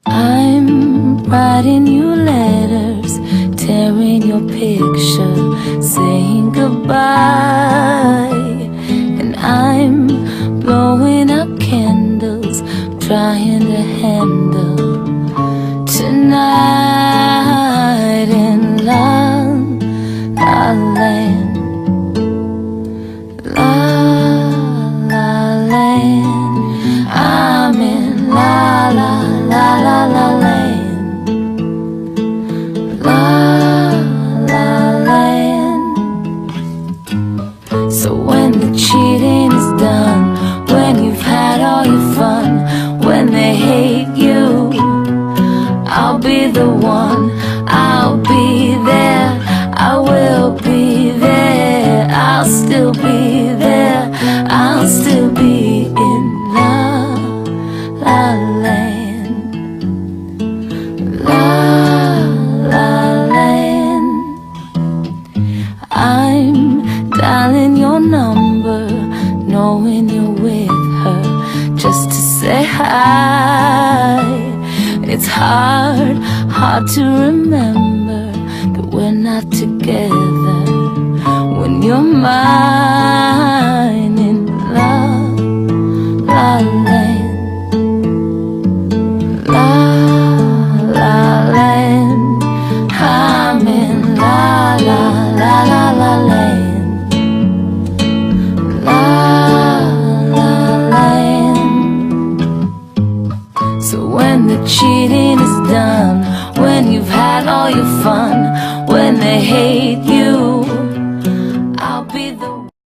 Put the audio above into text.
I'm writing you letters, tearing your picture, saying goodbye. And I'm blowing out candles, trying to handle tonight in La La Land. La La Land, I'm in La La La La La Land. La La Land. So when the cheating is done, when you've had all your fun, when they hate you, I'll be the one, I'll be there, I will be there, I'll still be there, I'll still be in La La Land. La La Land. I'm dialing your number, knowing you're with her, just to say hi. It's hard to remember that we're not together when you're mine in La La Land. La La Land, I'm in La La La La La Land. La La Land. So when the cheating is done, when you've had all your fun, when they hate you,